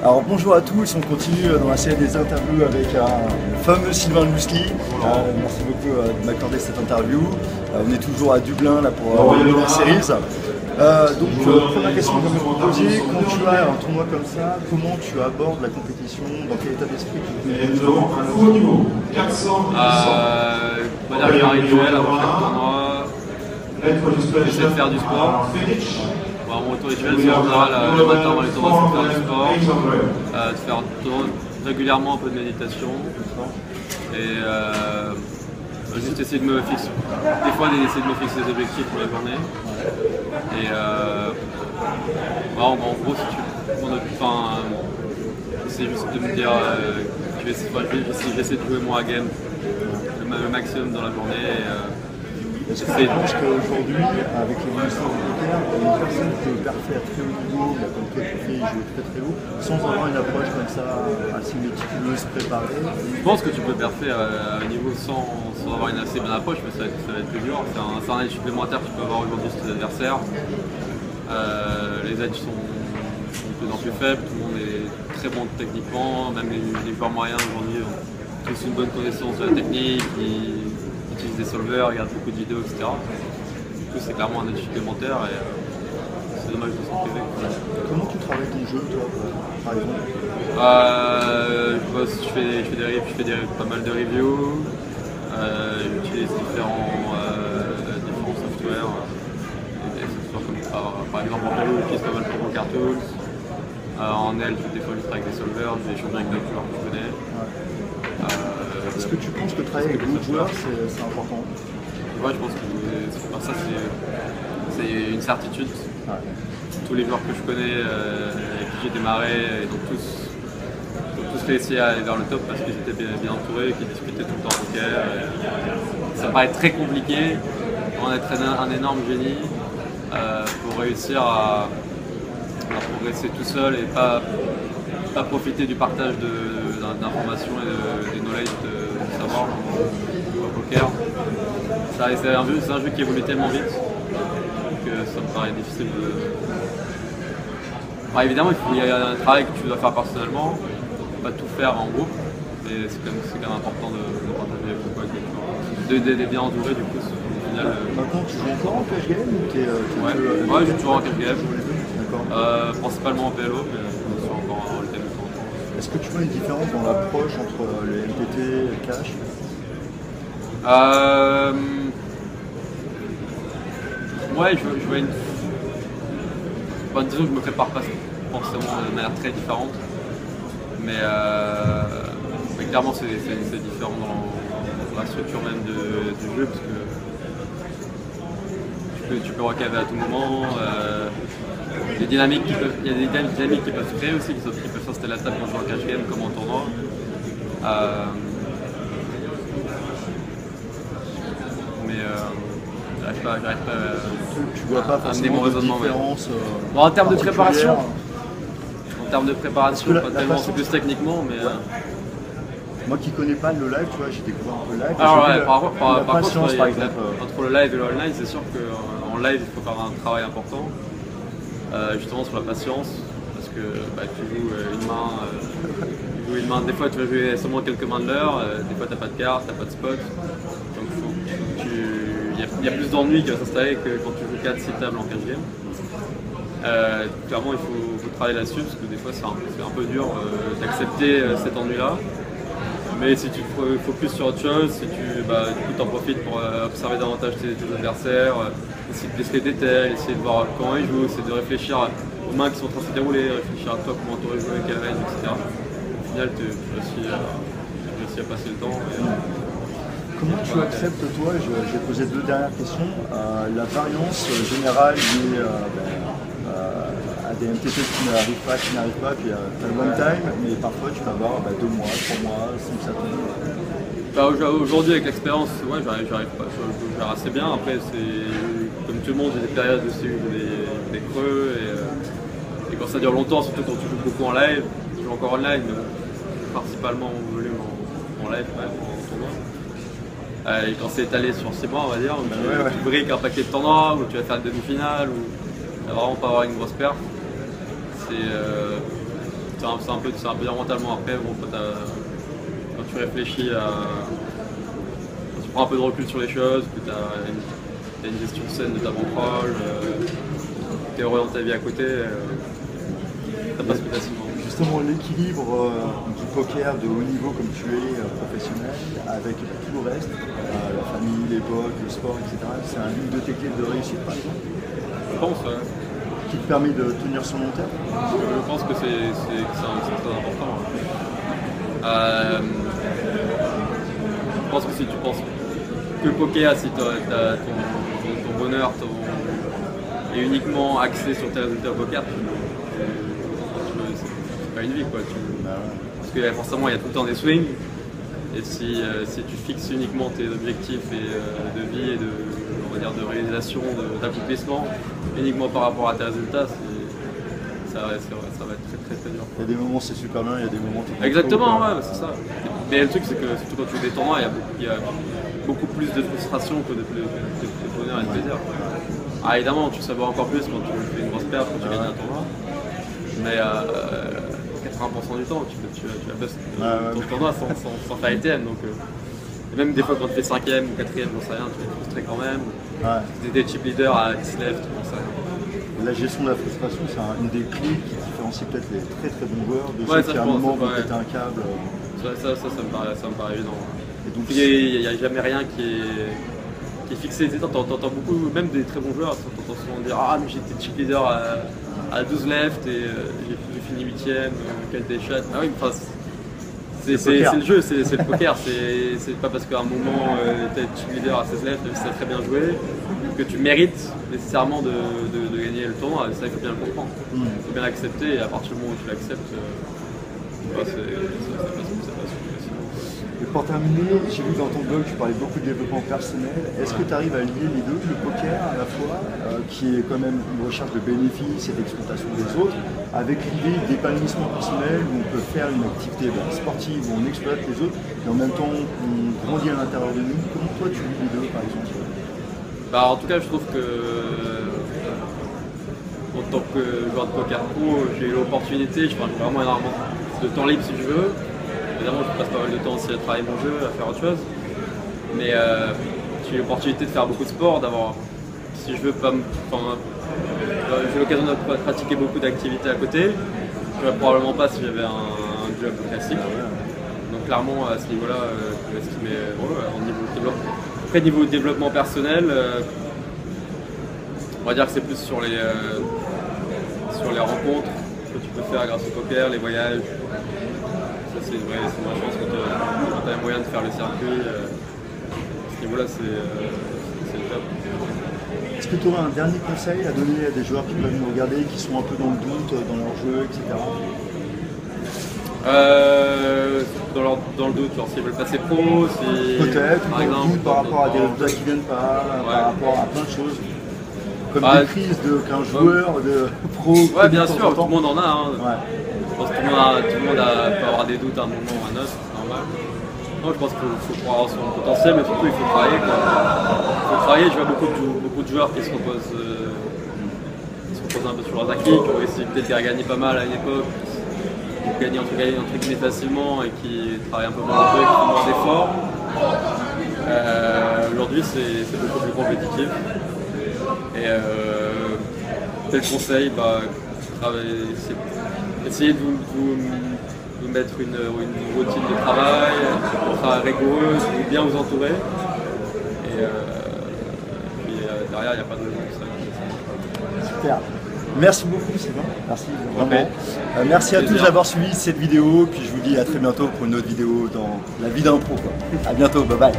Alors bonjour à tous, on continue dans la série des interviews avec le fameux Sylvain Lousli. Merci beaucoup de m'accorder cette interview. On est toujours à Dublin là, pour la Series. Première question que je vais vous poser, quand tu as un tournoi comme ça, comment tu abordes la compétition, dans quel état d'esprit tu Nous avons un haut niveau, 400, J'arrive à rituel avant chaque tournoi, j'essaie de faire du sport. Mon retour rituel, c'est en général le matin avant les tournois, c'est de faire du sport, de faire régulièrement un peu de méditation et juste essayer de me fixer, des fois essayer de me fixer des objectifs pour la journée. Et en gros, c'est juste de me dire que j'essaie de jouer moi à game le maximum dans la journée. Est-ce que tu penses qu'aujourd'hui, avec l'évolution du poker, une personne peut parfaire très haut niveau, comme toi tu fais, jouer très très haut, sans avoir une approche comme ça assez méticuleuse, préparée? Je pense que tu peux parfaire à un niveau sans avoir une assez bonne approche, mais ça va être plus dur. C'est un edge supplémentaire que tu peux avoir aujourd'hui sur tes adversaires. Les edges sont de plus en plus faibles, tout le monde est très bon techniquement, même les joueurs moyens aujourd'hui ont tous une bonne connaissance de la technique. Ils utilisent des solvers, regardent beaucoup de vidéos, etc. Du coup, c'est clairement un edge supplémentaire et c'est dommage de s'en priver. Comment tu travailles ton jeu, toi, par exemple? Je fais pas mal de reviews, j'utilise différents softwares. Par exemple, en Pelo, j'utilise pas mal de Poker Tools. En L, des fois, je travaille avec des solvers, j'ai échangé avec d'autres joueurs que je connais. Est-ce que tu penses que travailler avec d'autres joueurs, c'est important? Ouais, je pense que ça, c'est une certitude. Ouais. Tous les joueurs que je connais, avec qui j'ai démarré, ils ont tous réussi à aller vers le top parce qu'ils étaient bien entourés, qu'ils discutaient tout le temps en poker. Ça paraît très compliqué, on est un énorme génie pour réussir à progresser tout seul et pas profiter du partage d'informations et de knowledge de savoir au poker. C'est un jeu qui évolue tellement vite que ça me paraît difficile de... Bah, évidemment, il y a un travail que tu dois faire personnellement, pas tout faire en groupe, mais c'est quand même important de partager d'aider bien entouré du coup. Au final, maintenant, tu joues encore en cash game ou ouais, je joue toujours en cash game. Principalement en PLO, mais je suis encore en LTM. Est-ce que tu vois une différence dans l'approche entre le MTT et le cash? Ouais, je vois une... disons que je me prépare pas forcément de manière très différente, mais clairement c'est différent dans la structure même du jeu, parce que tu peux recaver à tout moment. Il y a des dynamiques qui peuvent se créer aussi, qui peuvent s'installer la table quand je joue en cash game comme en tournoi. J'arrive pas tu vois pas à amener mon raisonnement. En termes de préparation, pas tellement, c'est plus techniquement, mais... Moi qui connais pas le live, tu vois, j'ai découvert un peu le live. Alors ouais, par contre, entre le live et le online, c'est sûr qu'en live, il faut faire un travail important, justement sur la patience, parce que tu joues une main, des fois tu vas jouer seulement quelques mains de l'heure, des fois tu n'as pas de carte, tu n'as pas de spot, donc il y a plus d'ennuis qui va s'installer que quand tu joues 4-6 tables en cash game. Clairement, il faut travailler là-dessus, parce que des fois c'est un peu dur d'accepter cet ennui-là. Mais si tu te focuses sur autre chose, si tu en profites pour observer davantage tes adversaires, essayer de tester des tels, essayer de voir comment ils jouent, essayer de réfléchir aux mains qui sont en train de se dérouler, réfléchir à toi, comment tu aurais joué, quelle range, etc. Au final, tu réussis à passer le temps. Comment tu acceptes, toi, j'ai posé deux dernières questions, la variance générale liée à des MTT qui n'arrivent pas, puis tu as le one time, mais parfois tu vas avoir 2 mois, 3 mois, sans que ça tombe. Aujourd'hui, avec l'expérience, ouais, j'arrive pas, je gère assez bien. Après, comme tout le monde, j'ai des périodes aussi où j'ai des creux, et quand ça dure longtemps, surtout quand tu joues beaucoup en live, je joue encore en live, mais principalement en volume en live, en tournoi. Et quand c'est étalé sur 6 mois, on va dire, où tu briques un paquet de tournois, où tu vas faire une demi-finale, où tu vas vraiment pas avoir une grosse perte, c'est un peu dur mentalement après. Bon, quand tu réfléchis tu prends un peu de recul sur les choses, que tu as une gestion saine de ta bankroll, tu es heureux dans ta vie à côté, ça passe plus facilement. Justement, l'équilibre du poker de haut niveau comme tu es professionnel, avec tout le reste, la famille, les potes, le sport, etc., c'est l'une de tes clés de réussite par exemple? Je pense, qui te permet de tenir sur long terme? Je pense que c'est très important. Je pense que si tu penses que le poker, si ton bonheur est uniquement axé sur tes résultats au poker, c'est pas une vie, quoi. Parce que forcément il y a tout le temps des swings, et si tu fixes uniquement tes objectifs de vie et on va dire de réalisation, d'accomplissement, uniquement par rapport à tes résultats, ça va être très dur. Il y a des moments c'est super bien, il y a des moments tu exactement, ouais, c'est ça. Mais le truc c'est que surtout quand tu fais des tournois, il y a beaucoup plus de frustration que de bonheur et de plaisir. Ah, évidemment, tu savais encore plus quand tu fais une grosse perte, quand tu gagnes un tournoi. Mais 80% du temps, tu as bust ton tournoi sans faire ITM. Donc, et même des fois quand tu fais 5ème ou 4ème, j'en sais rien, tu es frustré quand même. Tu es des chip leaders à 10 lèvres, tu n'en sais rien. La gestion de la frustration, c'est une des clés qui différencie peut-être les très très bons joueurs de ceux qui à un moment vont péter un câble. Ça me paraît évident. Il n'y a jamais rien qui est fixé. T'entends beaucoup, même des très bons joueurs, t'entends souvent dire ah mais j'étais chip leader à 12 left et j'ai fini 8ème, quel des shots. Ah oui, enfin, c'est le jeu, c'est le poker. C'est pas parce qu'à un moment t'es chip leader à 16 left, c'est très bien joué, que tu mérites nécessairement de gagner le tournoi. Ça, il faut bien le comprendre. Il faut bien l'accepter, et à partir du moment où tu l'acceptes, Et pour terminer, j'ai vu dans ton blog, tu parlais beaucoup de développement personnel. Est-ce que tu arrives à lier les deux, le poker à la fois, qui est quand même une recherche de bénéfices et d'exploitation des autres, avec l'idée d'épanouissement personnel où on peut faire une activité sportive où on exploite les autres, et en même temps on grandit à l'intérieur de nous? Comment toi tu lis les deux par exemple? En tout cas, je trouve que en tant que joueur de poker pro, j'ai eu l'opportunité, je prends vraiment énormément de temps libre si je veux. Évidemment, je passe pas mal de temps aussi à travailler mon jeu, à faire autre chose. Mais j'ai eu l'opportunité de faire beaucoup de sport, d'avoir, si je veux pas j'ai l'occasion de pratiquer beaucoup d'activités à côté. Je ne probablement pas si j'avais un job classique. Donc clairement, à ce niveau-là, je m'estimer en niveau de développement. Après, niveau développement personnel, on va dire que c'est plus sur les rencontres que tu peux faire grâce au poker, les voyages. Ça, c'est une vraie chance quand tu as les moyens de faire le circuit. À ce niveau-là, c'est le top. Est-ce que tu aurais un dernier conseil à donner à des joueurs qui peuvent nous regarder, qui sont un peu dans le doute, dans leur jeu, etc. Dans le doute, genre s'ils veulent passer pro, peut-être, par exemple, doute par rapport à des résultats qui ne viennent pas, par rapport à plein de choses. Comme des crises qu'un joueur de pro. Ouais, bien sûr, tout le monde en a. Hein. Ouais. Je pense que tout le monde peut avoir des doutes à un moment ou à un autre, c'est normal. Non, je pense qu'il faut croire en son potentiel, mais surtout il faut travailler. Il faut travailler. Je vois beaucoup de joueurs qui se reposent un peu sur leurs acquis, qui ont essayé peut-être à gagner pas mal à une époque, qui gagnent entre guillemets facilement et qui travaillent un peu moins le jeu, qui font moins d'efforts. Aujourd'hui, c'est beaucoup plus compétitif. Et tel conseil, c'est essayer de vous mettre une routine de travail, rigoureuse, de bien vous entourer. Et puis derrière, il n'y a pas de raison que ça. Super. Merci beaucoup Sylvain, merci vraiment. Merci à tous d'avoir suivi cette vidéo, puis je vous dis à très bientôt pour une autre vidéo dans la vie d'un pro. A bientôt, bye bye.